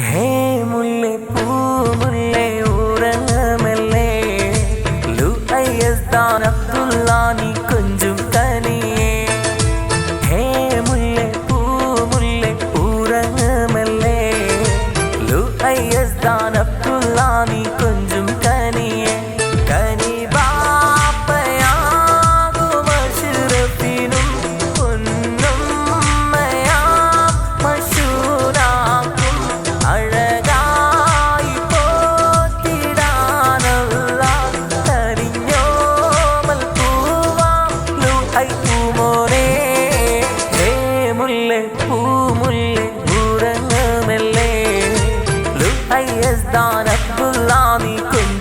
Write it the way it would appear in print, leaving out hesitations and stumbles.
ഹേ മുല്ലേ പൂ മുല്ലേ ഊരങ്ങമല്ലേ ലുഐസ്ദാൻ അബ്ദുല്ലാനി കുഞ്ചും കനിയേ ഹേ മുല്ലേ പൂ മുല്ലേ ഊരങ്ങമല്ലേ ലുഐസ്ദാൻ അബ്ദുല്ലാനി കുഞ്ചും കനിയേ കനി ബാപ്പയാകും അഷ്റഫിനും പൊന്നുമ്മയാ മശൂറാക്കും അഴകായി പോറ്റിടാനല്ലാഹ് കരിഞ്ഞോമൽ പൂവാം ലുഐ പൂമോനെ ഹേ മുല്ലേ പൂ മുല്ലേ ഊരങ്ങമല്ലേ ലുഐസ്ദാൻ അബ്ദുല്ലാനി കുഞ്ചും